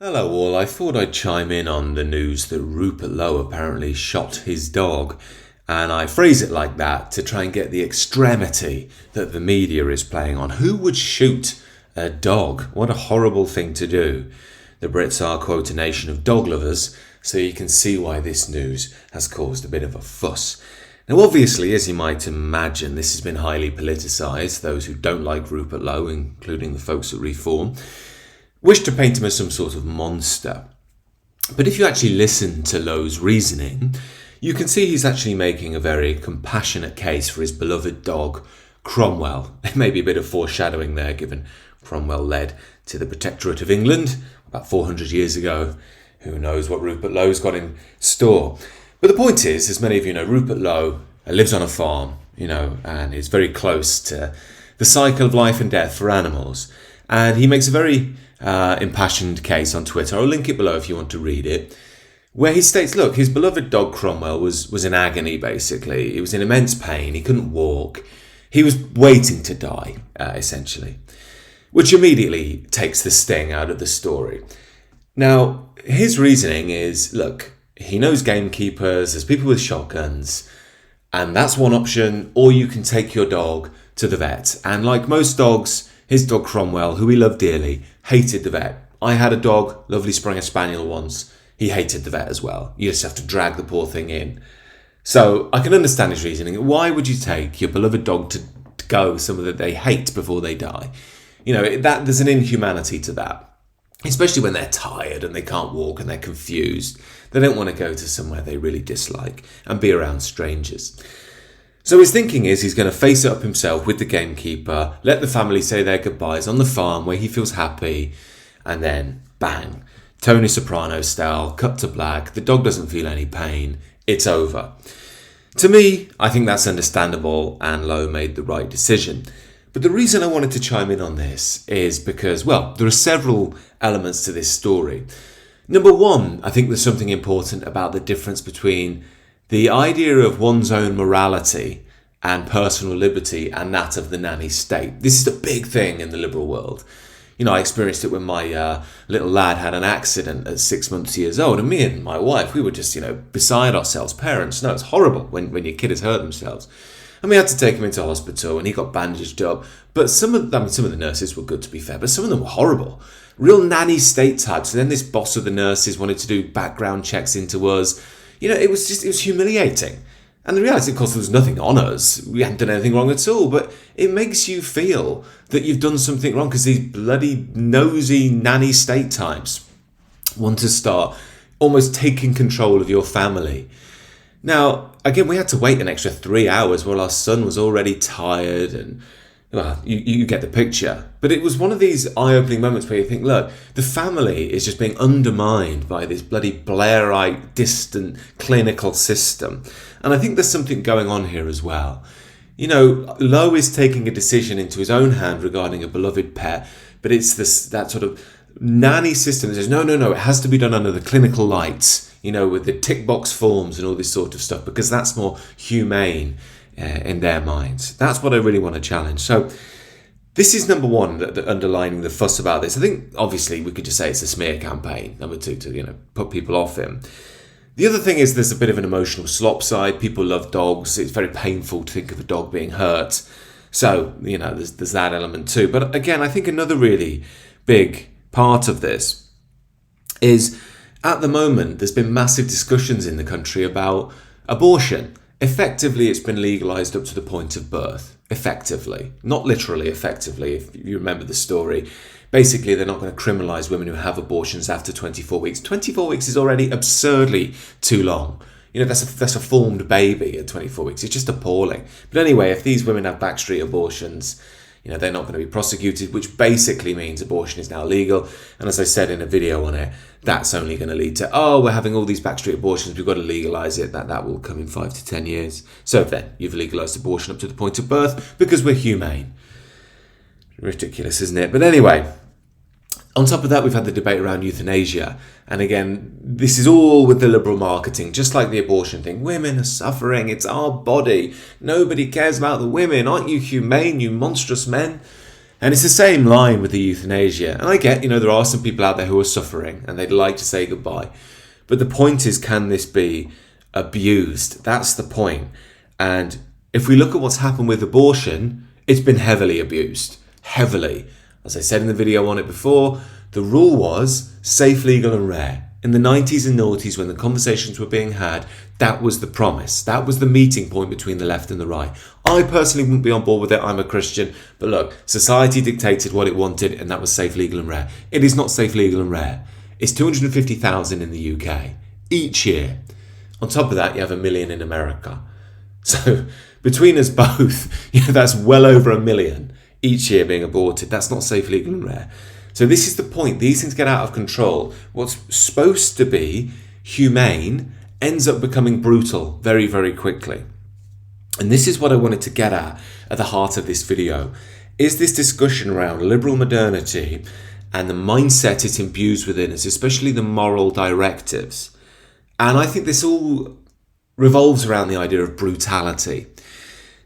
Hello all, I thought I'd chime in on the news that Rupert Lowe apparently shot his dog, and I phrase it like that to try and get the extremity that the media is playing on. Who would shoot a dog? What a horrible thing to do. The Brits are, quote, a nation of dog lovers, so you can see why this news has caused a bit of a fuss. Now obviously, as you might imagine, this has been highly politicised. Those who don't like Rupert Lowe, including the folks at Reform, wish to paint him as some sort of monster. But if you actually listen to Lowe's reasoning, you can see he's actually making a very compassionate case for his beloved dog, Cromwell. There may be a bit of foreshadowing there, given Cromwell led to the Protectorate of England about 400 years ago. Who knows what Rupert Lowe's got in store. But the point is, as many of you know, Rupert Lowe lives on a farm, and is very close to the cycle of life and death for animals. And he makes a very impassioned case on Twitter. I'll link it below if you want to read it, where he states, look, his beloved dog Cromwell was in agony, basically. He was in immense pain. He couldn't walk. He was waiting to die, essentially, which immediately takes the sting out of the story. Now, his reasoning is, look, he knows gamekeepers, there's people with shotguns, and that's one option, or you can take your dog to the vet. And like most dogs, his dog Cromwell, who he loved dearly, hated the vet. I had a dog, lovely Springer Spaniel once. He hated the vet as well. You just have to drag the poor thing in. So I can understand his reasoning. Why would you take your beloved dog to go somewhere that they hate before they die? That there's an inhumanity to that. Especially when they're tired and they can't walk and they're confused. They don't want to go to somewhere they really dislike and be around strangers. So his thinking is he's going to face it up himself with the gamekeeper, let the family say their goodbyes on the farm where he feels happy, and then bang, Tony Soprano style, cut to black, the dog doesn't feel any pain, it's over. To me, I think that's understandable and Lowe made the right decision. But the reason I wanted to chime in on this is because, well, there are several elements to this story. Number one, I think there's something important about the difference between the idea of one's own morality and personal liberty and that of the nanny state. This is a big thing in the liberal world. I experienced it when my little lad had an accident at 6 months years old, and me and my wife, we were just, beside ourselves. Parents know it's horrible when your kid has hurt themselves. And we had to take him into hospital and he got bandaged up. But some of the nurses were good, to be fair, but some of them were horrible. Real nanny state types. And then this boss of the nurses wanted to do background checks into us. It was humiliating. And the reality, of course, there was nothing on us. We hadn't done anything wrong at all. But it makes you feel that you've done something wrong because these bloody nosy nanny state types want to start almost taking control of your family. Now, again, we had to wait an extra 3 hours while our son was already tired and, well, you get the picture. But it was one of these eye-opening moments where you think, look, the family is just being undermined by this bloody Blairite, distant, clinical system. And I think there's something going on here as well. Lowe is taking a decision into his own hand regarding a beloved pet, but it's that sort of nanny system that says, no, it has to be done under the clinical lights, with the tick box forms and all this sort of stuff, because that's more humane in their minds. That's what I really want to challenge. So this is number one, that underlining the fuss about this. I think, obviously, we could just say it's a smear campaign. Number two, to put people off him. The other thing is there's a bit of an emotional slop side. People love dogs. It's very painful to think of a dog being hurt. So, there's that element too. But again, I think another really big part of this is, at the moment, there's been massive discussions in the country about abortion. Effectively, it's been legalised up to the point of birth. Effectively. Not literally effectively, if you remember the story. Basically, they're not going to criminalise women who have abortions after 24 weeks. 24 weeks is already absurdly too long. That's a formed baby at 24 weeks. It's just appalling. But anyway, if these women have backstreet abortions, they're not going to be prosecuted, which basically means abortion is now legal. And as I said in a video on it, that's only going to lead to, we're having all these backstreet abortions, we've got to legalise it. That will come in 5 to 10 years. So then, you've legalised abortion up to the point of birth because we're humane. Ridiculous, isn't it? But anyway, on top of that, we've had the debate around euthanasia. And again, this is all with the liberal marketing, just like the abortion thing. Women are suffering. It's our body. Nobody cares about the women. Aren't you humane, you monstrous men? And it's the same line with the euthanasia. And I get, there are some people out there who are suffering and they'd like to say goodbye. But the point is, can this be abused? That's the point. And if we look at what's happened with abortion, it's been heavily abused. Heavily. As I said in the video on it before, the rule was safe, legal and rare. In the 90s and noughties, when the conversations were being had, that was the promise. That was the meeting point between the left and the right. I personally wouldn't be on board with it. I'm a Christian. But look, society dictated what it wanted, and that was safe, legal and rare. It is not safe, legal and rare. It's 250,000 in the UK each year. On top of that, you have 1 million in America. So between us both, that's well over 1 million each year being aborted. That's not safe, legal and rare. So this is the point. These things get out of control. What's supposed to be humane ends up becoming brutal very, very quickly. And this is what I wanted to get at the heart of this video, is this discussion around liberal modernity and the mindset it imbues within us, especially the moral directives. And I think this all revolves around the idea of brutality.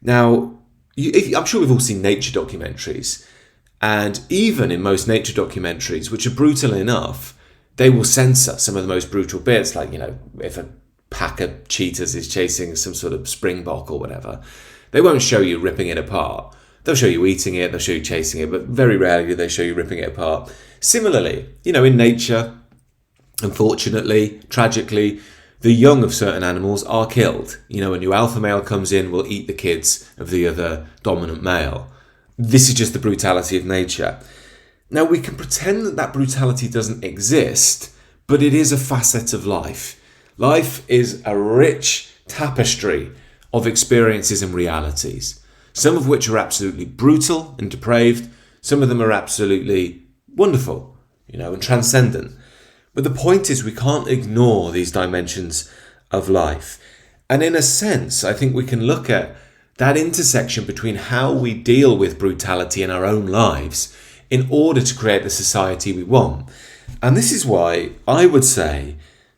Now, I'm sure we've all seen nature documentaries. And even in most nature documentaries, which are brutal enough, they will censor some of the most brutal bits, like, if a pack of cheetahs is chasing some sort of springbok or whatever, they won't show you ripping it apart. They'll show you eating it, they'll show you chasing it, but very rarely do they show you ripping it apart. Similarly, in nature, unfortunately, tragically, the young of certain animals are killed. A new alpha male comes in, will eat the kids of the other dominant male. This is just the brutality of nature. Now, we can pretend that brutality doesn't exist, but it is a facet of life. Life is a rich tapestry of experiences and realities, some of which are absolutely brutal and depraved, some of them are absolutely wonderful, and transcendent. But the point is, we can't ignore these dimensions of life. And in a sense, I think we can look at that intersection between how we deal with brutality in our own lives in order to create the society we want. And this is why I would say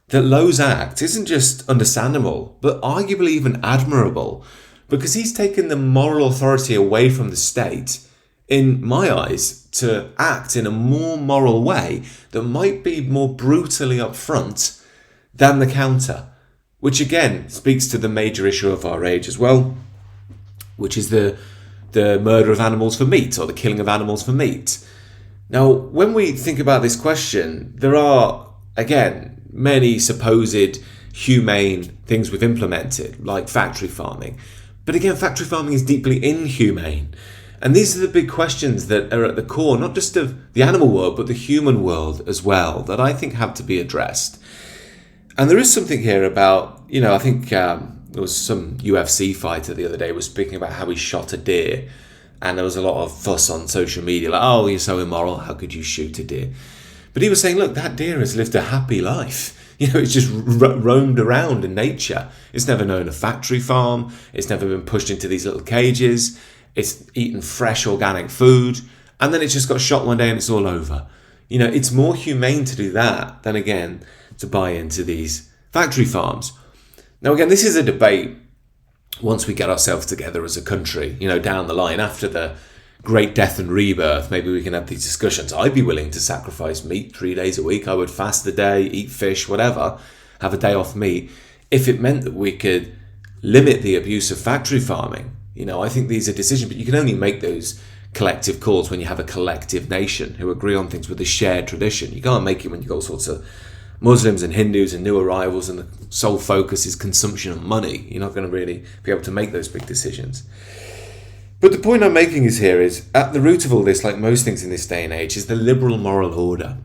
that Lowe's act isn't just understandable, but arguably even admirable, because he's taken the moral authority away from the state, in my eyes, to act in a more moral way that might be more brutally upfront than the counter, which again speaks to the major issue of our age as well, which is the murder of animals for meat, or the killing of animals for meat. Now, when we think about this question, there are, again, many supposed humane things we've implemented, like factory farming. But again, factory farming is deeply inhumane. And these are the big questions that are at the core, not just of the animal world, but the human world as well, that I think have to be addressed. And there is something here about, I think there was some UFC fighter the other day was speaking about how he shot a deer. And there was a lot of fuss on social media, like, oh, you're so immoral, how could you shoot a deer? But he was saying, look, that deer has lived a happy life. It's just roamed around in nature. It's never known a factory farm. It's never been pushed into these little cages. It's eaten fresh organic food. And then it just got shot one day and it's all over. It's more humane to do that than, again, to buy into these factory farms. Now, again, this is a debate once we get ourselves together as a country, down the line after the great death and rebirth. Maybe we can have these discussions. I'd be willing to sacrifice meat 3 days a week. I would fast a day, eat fish, whatever, have a day off meat, if it meant that we could limit the abuse of factory farming. I think these are decisions, but you can only make those collective calls when you have a collective nation who agree on things with a shared tradition. You can't make it when you've got all sorts of Muslims and Hindus and new arrivals and the sole focus is consumption of money. You're not going to really be able to make those big decisions. But the point I'm making is at the root of all this, like most things in this day and age, is the liberal moral order.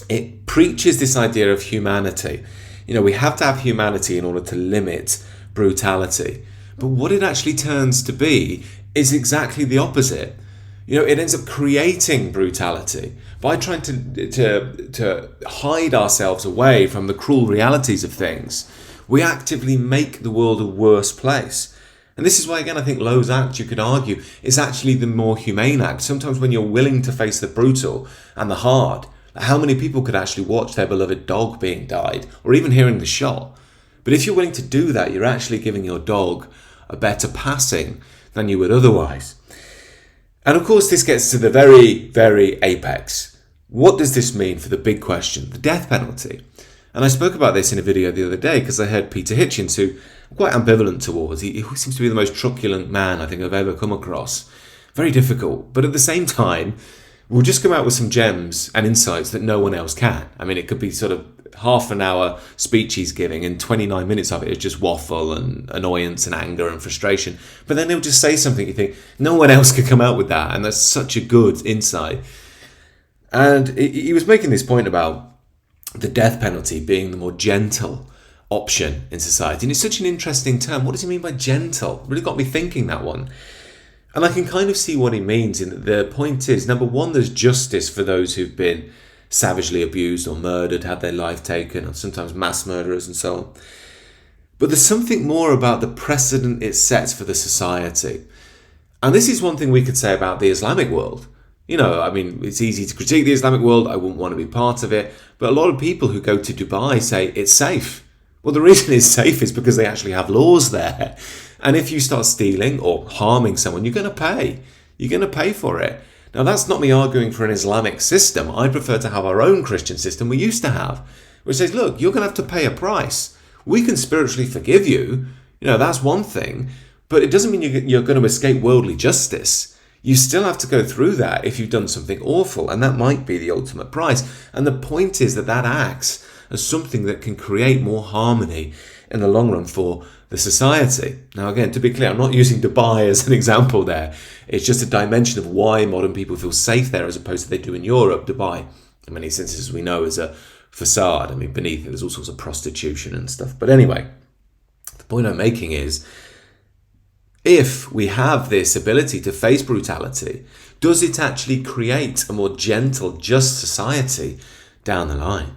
It preaches this idea of humanity. We have to have humanity in order to limit brutality. But what it actually turns to be is exactly the opposite. It ends up creating brutality by trying to hide ourselves away from the cruel realities of things. We actively make the world a worse place. And this is why, again, I think Lowe's act, you could argue, is actually the more humane act. Sometimes when you're willing to face the brutal and the hard, how many people could actually watch their beloved dog being died, or even hearing the shot? But if you're willing to do that, you're actually giving your dog a better passing than you would otherwise. And of course, this gets to the very, very apex. What does this mean for the big question, the death penalty? And I spoke about this in a video the other day because I heard Peter Hitchens, who I'm quite ambivalent towards. He seems to be the most truculent man I think I've ever come across. Very difficult, but at the same time, we'll just come out with some gems and insights that no one else can. I mean, it could be sort of half an hour speech he's giving and 29 minutes of it is just waffle and annoyance and anger and frustration. But then he'll just say something you think, no one else could come out with that. And that's such a good insight. And he was making this point about the death penalty being the more gentle option in society. And it's such an interesting term. What does he mean by gentle? Really got me thinking, that one. And I can kind of see what he means in that the point is, number one, there's justice for those who've been savagely abused or murdered, had their life taken, or sometimes mass murderers and so on. But there's something more about the precedent it sets for the society. And this is one thing we could say about the Islamic world. You know, I mean, it's easy to critique the Islamic world. I wouldn't want to be part of it. But a lot of people who go to Dubai say it's safe. Well, the reason it's safe is because they actually have laws there. And if you start stealing or harming someone, you're going to pay. You're going to pay for it. Now, that's not me arguing for an Islamic system. I prefer to have our own Christian system we used to have, which says, look, you're going to have to pay a price. We can spiritually forgive you. You know, that's one thing. But it doesn't mean you're going to escape worldly justice. You still have to go through that if you've done something awful, and that might be the ultimate price. And the point is that acts as something that can create more harmony in the long run for the society. Now, again, to be clear, I'm not using Dubai as an example there. It's just a dimension of why modern people feel safe there as opposed to they do in Europe. Dubai, in many senses, we know, is a facade. I mean, beneath it, there's all sorts of prostitution and stuff. But anyway, the point I'm making is, if we have this ability to face brutality, does it actually create a more gentle, just society down the line?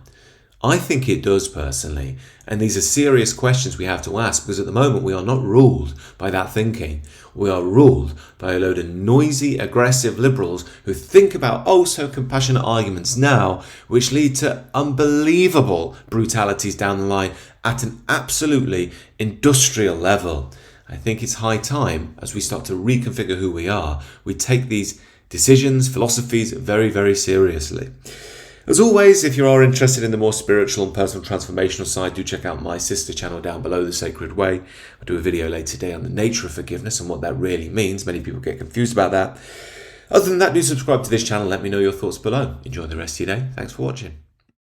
I think it does, personally, and these are serious questions we have to ask, because at the moment we are not ruled by that thinking. We are ruled by a load of noisy, aggressive liberals who think about so compassionate arguments now, which lead to unbelievable brutalities down the line at an absolutely industrial level. I think it's high time, as we start to reconfigure who we are, we take these decisions, philosophies very, very seriously. As always, if you are interested in the more spiritual and personal transformational side, do check out my sister channel down below, The Sacred Way. I'll do a video later today on the nature of forgiveness and what that really means. Many people get confused about that. Other than that, do subscribe to this channel. Let me know your thoughts below. Enjoy the rest of your day. Thanks for watching.